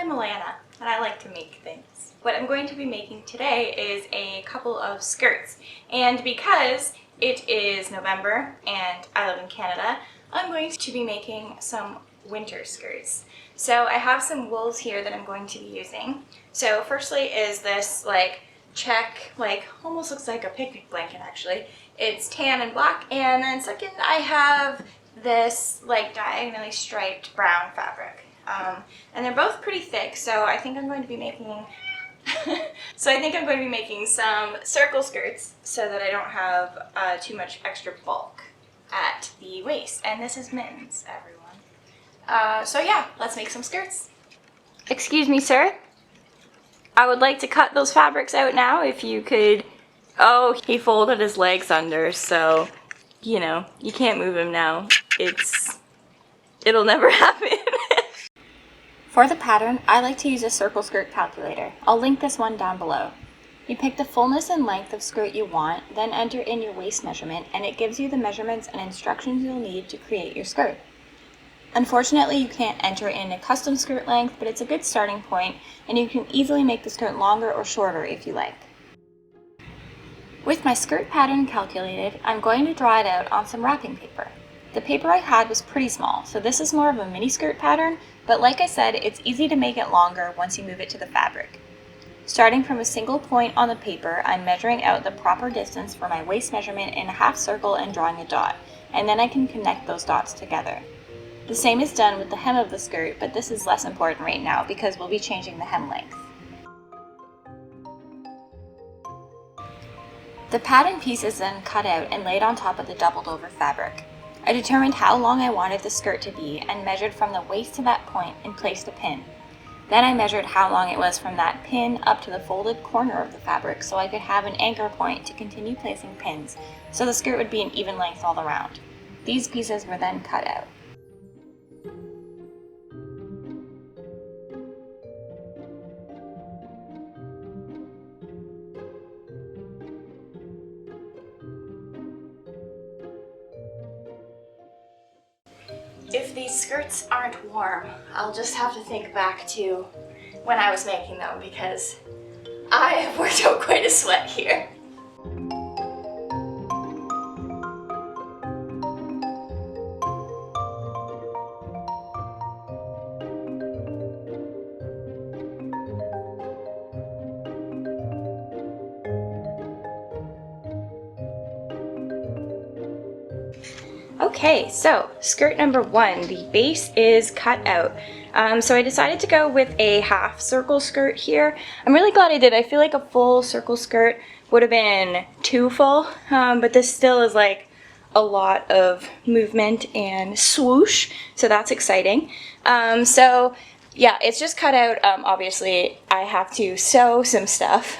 I'm Alana, and I like to make things. What I'm going to be making today is a couple of skirts, and because it is November and I live in Canada, I'm going to be making some winter skirts. So I have some wools here that I'm going to be using. So firstly is this check, almost looks like a picnic blanket actually. It's tan and black, and then second I have this diagonally striped brown fabric. And they're both pretty thick, so I think I'm going to be making some circle skirts so that I don't have too much extra bulk at the waist. And this is mittens, everyone. So yeah, let's make some skirts. Excuse me, sir. I would like to cut those fabrics out now, if you could. Oh, he folded his legs under, so, you know, you can't move him now. It'll never happen. For the pattern, I like to use a circle skirt calculator. I'll link this one down below. You pick the fullness and length of skirt you want, then enter in your waist measurement, and it gives you the measurements and instructions you'll need to create your skirt. Unfortunately, you can't enter in a custom skirt length, but it's a good starting point, and you can easily make the skirt longer or shorter if you like. With my skirt pattern calculated, I'm going to draw it out on some wrapping paper. The paper I had was pretty small, so this is more of a mini skirt pattern, but like I said, it's easy to make it longer once you move it to the fabric. Starting from a single point on the paper, I'm measuring out the proper distance for my waist measurement in a half circle and drawing a dot, and then I can connect those dots together. The same is done with the hem of the skirt, but this is less important right now because we'll be changing the hem length. The pattern piece is then cut out and laid on top of the doubled over fabric. I determined how long I wanted the skirt to be and measured from the waist to that point and placed a pin. Then I measured how long it was from that pin up to the folded corner of the fabric so I could have an anchor point to continue placing pins so the skirt would be an even length all around. These pieces were then cut out. If these skirts aren't warm, I'll just have to think back to when I was making them because I have worked out quite a sweat here. Okay, so skirt number one, the base is cut out. So I decided to go with a half circle skirt here. I'm really glad I did. I feel like a full circle skirt would have been too full, but this still is like a lot of movement and swoosh, so that's exciting. So yeah, it's just cut out. Obviously, I have to sew some stuff.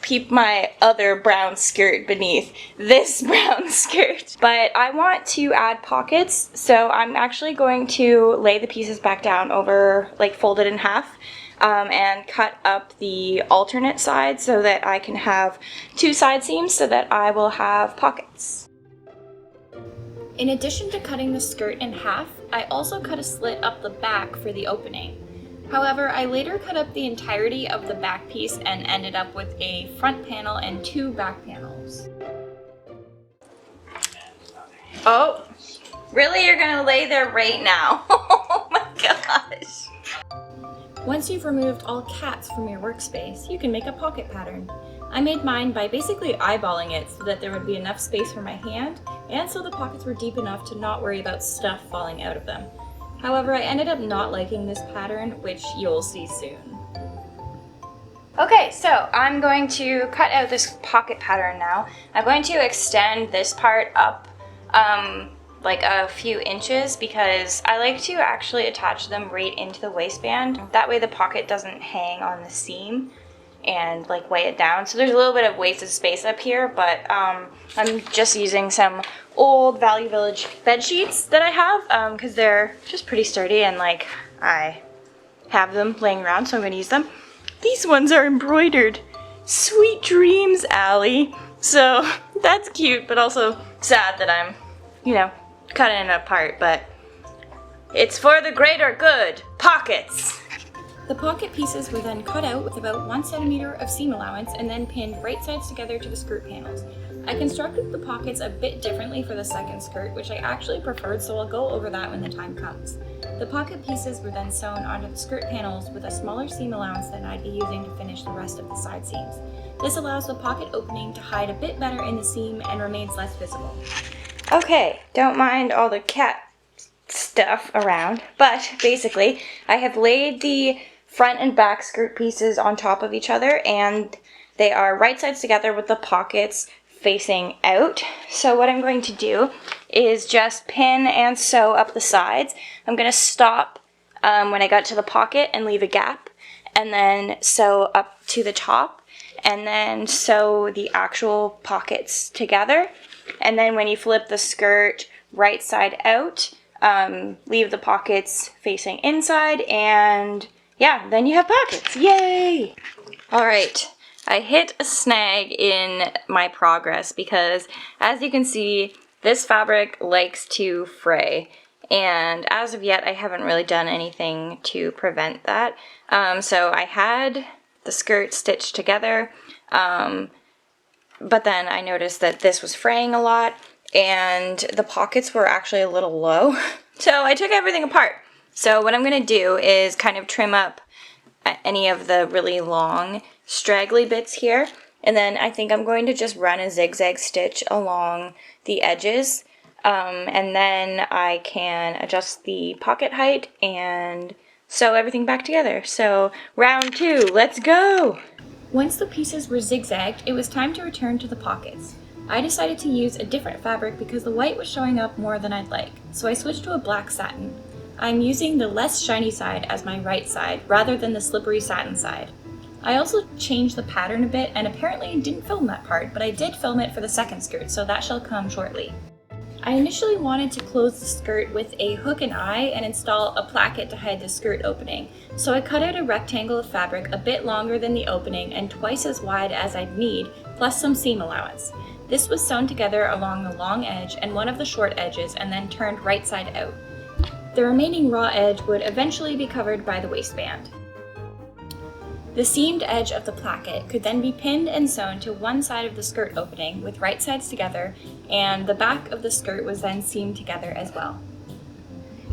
Peep my other brown skirt beneath this brown skirt. But I want to add pockets, so I'm actually going to lay the pieces back down over, folded in half, and cut up the alternate side so that I can have two side seams so that I will have pockets. In addition to cutting the skirt in half, I also cut a slit up the back for the opening. However, I later cut up the entirety of the back piece and ended up with a front panel and two back panels. Oh, really? You're gonna lay there right now? Oh my gosh. Once you've removed all cats from your workspace, you can make a pocket pattern. I made mine by basically eyeballing it so that there would be enough space for my hand and so the pockets were deep enough to not worry about stuff falling out of them. However, I ended up not liking this pattern, which you'll see soon. Okay, so I'm going to cut out this pocket pattern now. I'm going to extend this part up like a few inches because I like to actually attach them right into the waistband. That way the pocket doesn't hang on the seam and weigh it down. So there's a little bit of wasted space up here, but I'm just using some old Value Village bed sheets that I have because they're just pretty sturdy and I have them laying around, so I'm going to use them. These ones are embroidered. Sweet dreams, Allie. So that's cute, but also sad that I'm, cutting it apart, but It's for the greater good. Pockets! The pocket pieces were then cut out with about 1 centimeter of seam allowance and then pinned right sides together to the skirt panels. I constructed the pockets a bit differently for the second skirt, which I actually preferred, so I'll go over that when the time comes. The pocket pieces were then sewn onto the skirt panels with a smaller seam allowance than I'd be using to finish the rest of the side seams. This allows the pocket opening to hide a bit better in the seam and remains less visible. Okay, don't mind all the cat stuff around, but basically I have laid the front and back skirt pieces on top of each other, and they are right sides together with the pockets facing out. So what I'm going to do is just pin and sew up the sides. I'm going to stop when I got to the pocket and leave a gap, and then sew up to the top, and then sew the actual pockets together. And then when you flip the skirt right side out, leave the pockets facing inside, and yeah, then you have pockets. Yay! All right, I hit a snag in my progress because, as you can see, this fabric likes to fray, and as of yet I haven't really done anything to prevent that. So I had the skirt stitched together, but then I noticed that this was fraying a lot and the pockets were actually a little low. So I took everything apart. So what I'm going to do is kind of trim up any of the really long straggly bits here, and then I think I'm going to just run a zigzag stitch along the edges, and then I can adjust the pocket height and sew everything back together. So round 2, let's go! Once the pieces were zigzagged, it was time to return to the pockets. I decided to use a different fabric because the white was showing up more than I'd like, so I switched to a black satin. I'm using the less shiny side as my right side rather than the slippery satin side. I also changed the pattern a bit and apparently didn't film that part, but I did film it for the second skirt, so that shall come shortly. I initially wanted to close the skirt with a hook and eye and install a placket to hide the skirt opening, so I cut out a rectangle of fabric a bit longer than the opening and twice as wide as I'd need, plus some seam allowance. This was sewn together along the long edge and one of the short edges and then turned right side out. The remaining raw edge would eventually be covered by the waistband. The seamed edge of the placket could then be pinned and sewn to one side of the skirt opening with right sides together, and the back of the skirt was then seamed together as well.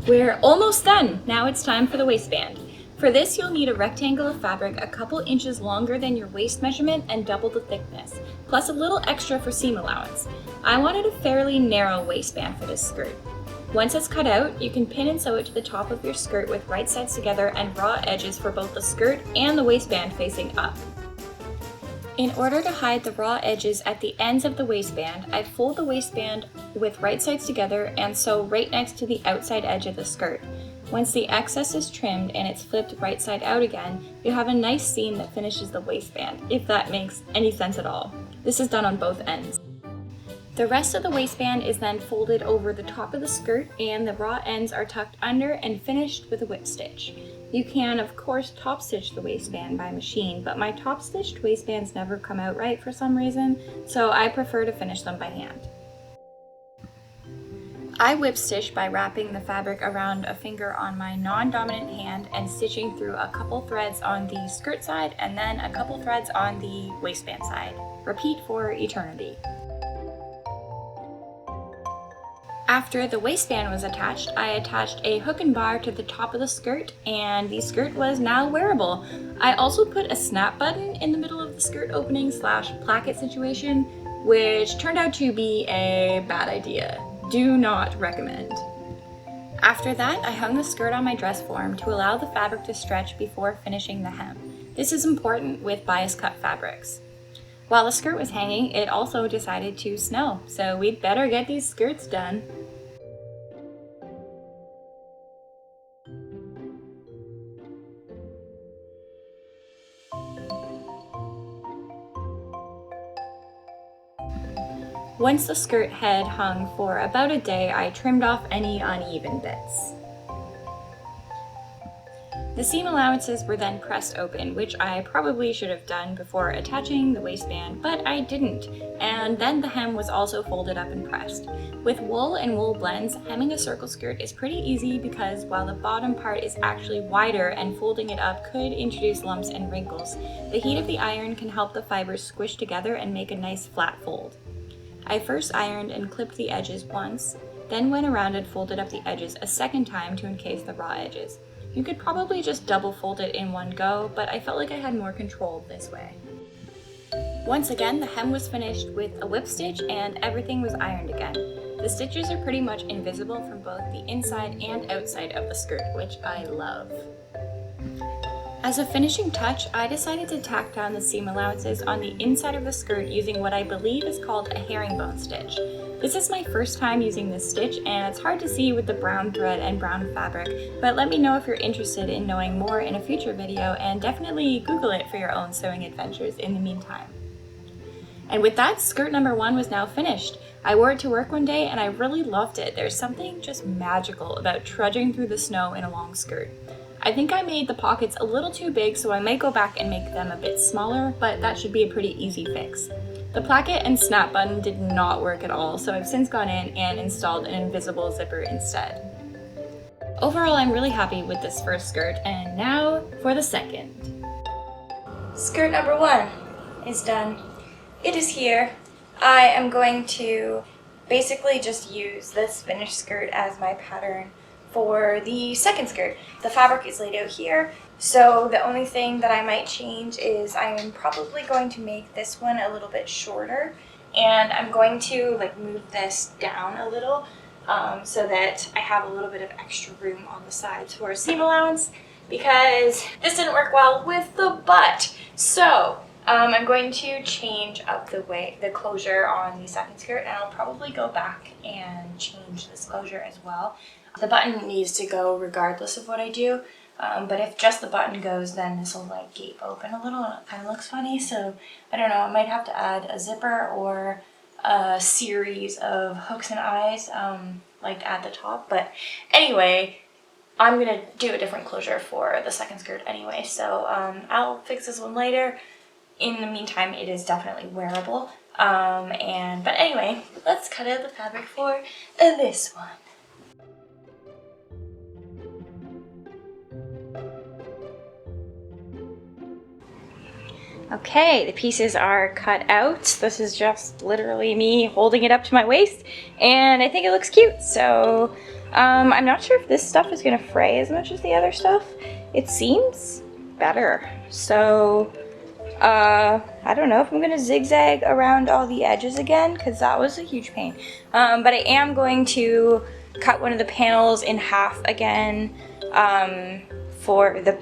We're almost done! Now it's time for the waistband. For this, you'll need a rectangle of fabric a couple inches longer than your waist measurement and double the thickness, plus a little extra for seam allowance. I wanted a fairly narrow waistband for this skirt. Once it's cut out, you can pin and sew it to the top of your skirt with right sides together and raw edges for both the skirt and the waistband facing up. In order to hide the raw edges at the ends of the waistband, I fold the waistband with right sides together and sew right next to the outside edge of the skirt. Once the excess is trimmed and it's flipped right side out again, you have a nice seam that finishes the waistband, if that makes any sense at all. This is done on both ends. The rest of the waistband is then folded over the top of the skirt, and the raw ends are tucked under and finished with a whip stitch. You can, of course, top stitch the waistband by machine, but my top stitched waistbands never come out right for some reason, so I prefer to finish them by hand. I whip stitch by wrapping the fabric around a finger on my non-dominant hand and stitching through a couple threads on the skirt side and then a couple threads on the waistband side. Repeat for eternity. After the waistband was attached, I attached a hook and bar to the top of the skirt, and the skirt was now wearable. I also put a snap button in the middle of the skirt opening / placket situation, which turned out to be a bad idea. Do not recommend. After that, I hung the skirt on my dress form to allow the fabric to stretch before finishing the hem. This is important with bias cut fabrics. While the skirt was hanging, it also decided to snow, so we'd better get these skirts done. Once the skirt had hung for about a day, I trimmed off any uneven bits. The seam allowances were then pressed open, which I probably should have done before attaching the waistband, but I didn't. And then the hem was also folded up and pressed. With wool and wool blends, hemming a circle skirt is pretty easy because while the bottom part is actually wider and folding it up could introduce lumps and wrinkles, the heat of the iron can help the fibers squish together and make a nice flat fold. I first ironed and clipped the edges once, then went around and folded up the edges a second time to encase the raw edges. You could probably just double fold it in one go, but I felt like I had more control this way. Once again, the hem was finished with a whip stitch and everything was ironed again. The stitches are pretty much invisible from both the inside and outside of the skirt, which I love. As a finishing touch, I decided to tack down the seam allowances on the inside of the skirt using what I believe is called a herringbone stitch. This is my first time using this stitch and it's hard to see with the brown thread and brown fabric, but let me know if you're interested in knowing more in a future video and definitely Google it for your own sewing adventures in the meantime. And with that, skirt number 1 was now finished. I wore it to work one day and I really loved it. There's something just magical about trudging through the snow in a long skirt. I think I made the pockets a little too big, so I might go back and make them a bit smaller, but that should be a pretty easy fix. The placket and snap button did not work at all, so I've since gone in and installed an invisible zipper instead. Overall, I'm really happy with this first skirt, and now for the second. Skirt number 1 is done. It is here. I am going to basically just use this finished skirt as my pattern for the second skirt. The fabric is laid out here, so the only thing that I might change is I'm probably going to make this one a little bit shorter, and I'm going to move this down a little so that I have a little bit of extra room on the sides for a seam allowance, because this didn't work well with the butt. So I'm going to change up the closure on the second skirt, and I'll probably go back and change this closure as well. The button needs to go regardless of what I do, but if just the button goes, then this will gape open a little and it kind of looks funny. So I don't know, I might have to add a zipper or a series of hooks and eyes at the top. But anyway, I'm gonna do a different closure for the second skirt anyway, so I'll fix this one later. In the meantime, it is definitely wearable. But anyway, let's cut out the fabric for this one. Okay, the pieces are cut out. This is just literally me holding it up to my waist, and I think it looks cute. So I'm not sure if this stuff is gonna fray as much as the other stuff. It seems better. So I don't know if I'm gonna zigzag around all the edges again, because that was a huge pain. But I am going to cut one of the panels in half again for the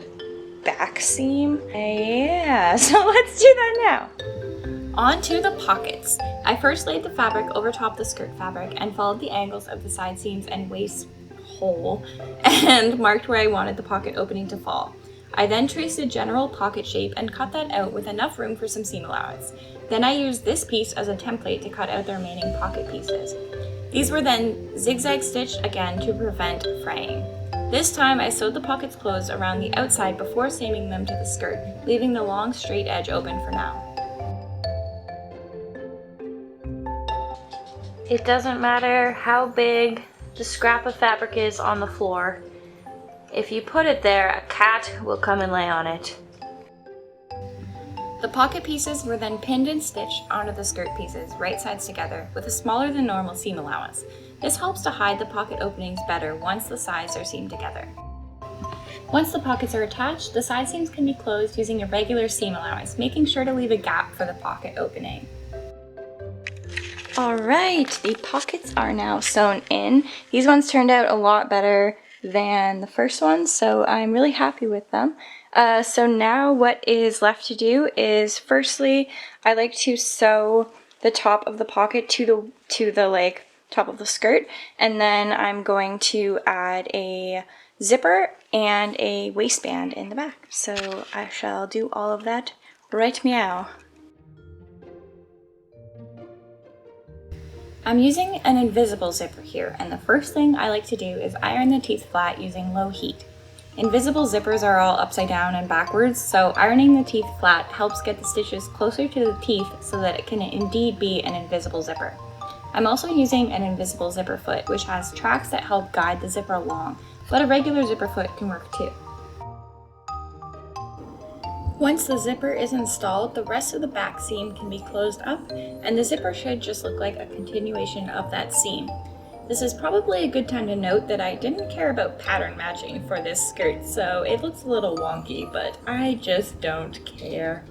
back seam. Yeah, so let's do that now. On to the pockets. I first laid the fabric over top the skirt fabric and followed the angles of the side seams and waist hole and marked where I wanted the pocket opening to fall. I then traced a general pocket shape and cut that out with enough room for some seam allowance. Then I used this piece as a template to cut out the remaining pocket pieces. These were then zigzag stitched again to prevent fraying. This time I sewed the pockets closed around the outside before seaming them to the skirt, leaving the long straight edge open for now. It doesn't matter how big the scrap of fabric is on the floor. If you put it there, a cat will come and lay on it. The pocket pieces were then pinned and stitched onto the skirt pieces, right sides together, with a smaller than normal seam allowance. This helps to hide the pocket openings better once the sides are seamed together. Once the pockets are attached, the side seams can be closed using a regular seam allowance, making sure to leave a gap for the pocket opening. Alright, the pockets are now sewn in. These ones turned out a lot better than the first ones, so I'm really happy with them. So now what is left to do is, firstly, I like to sew the top of the pocket to the top of the skirt, and then I'm going to add a zipper and a waistband in the back. So I shall do all of that right meow. I'm using an invisible zipper here, and the first thing I like to do is iron the teeth flat using low heat. Invisible zippers are all upside down and backwards, so ironing the teeth flat helps get the stitches closer to the teeth so that it can indeed be an invisible zipper. I'm also using an invisible zipper foot, which has tracks that help guide the zipper along, but a regular zipper foot can work too. Once the zipper is installed, the rest of the back seam can be closed up, and the zipper should just look like a continuation of that seam. This is probably a good time to note that I didn't care about pattern matching for this skirt, so it looks a little wonky, but I just don't care.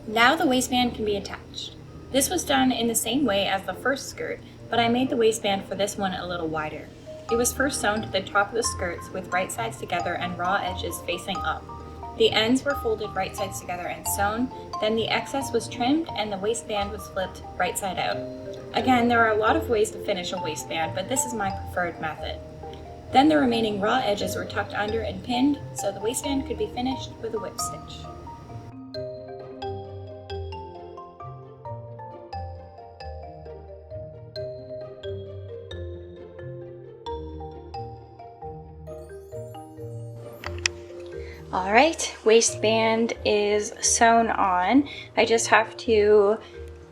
Now the waistband can be attached. This was done in the same way as the first skirt, but I made the waistband for this one a little wider. It was first sewn to the top of the skirts with right sides together and raw edges facing up. The ends were folded right sides together and sewn, then the excess was trimmed and the waistband was flipped right side out. Again, there are a lot of ways to finish a waistband, but this is my preferred method. Then the remaining raw edges were tucked under and pinned, so the waistband could be finished with a whip stitch. Alright, waistband is sewn on. I just have to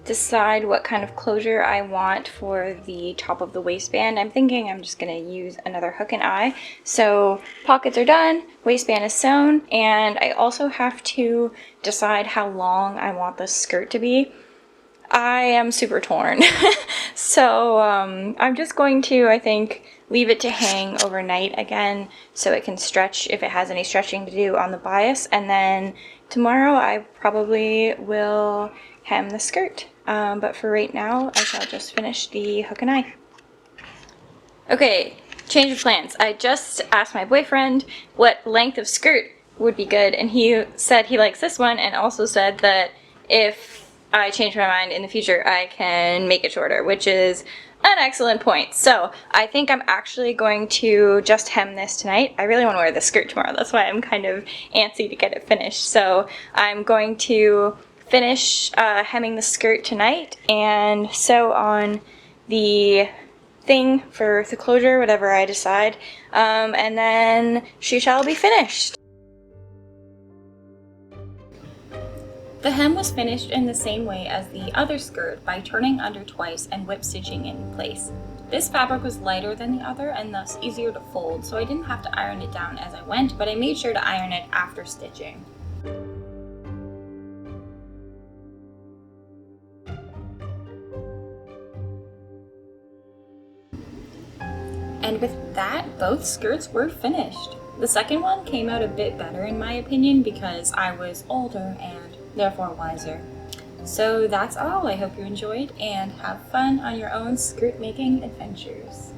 decide what kind of closure I want for the top of the waistband. I'm thinking I'm just going to use another hook and eye. So pockets are done, waistband is sewn, and I also have to decide how long I want the skirt to be. I am super torn. So I'm just going to, I think, leave it to hang overnight again so it can stretch if it has any stretching to do on the bias, and then tomorrow I probably will hem the skirt. But for right now, I shall just finish the hook and eye. Okay, change of plans. I just asked my boyfriend what length of skirt would be good, and he said he likes this one, and also said that if I change my mind in the future, I can make it shorter, which is an excellent point. So I think I'm actually going to just hem this tonight. I really want to wear this skirt tomorrow. That's why I'm kind of antsy to get it finished. So I'm going to finish hemming the skirt tonight and sew on the thing for the closure, whatever I decide, and then she shall be finished. The hem was finished in the same way as the other skirt by turning under twice and whip stitching in place. This fabric was lighter than the other and thus easier to fold, so I didn't have to iron it down as I went, but I made sure to iron it after stitching. And with that, both skirts were finished. The second one came out a bit better in my opinion because I was older and therefore wiser. So that's all. I hope you enjoyed and have fun on your own skirt making adventures.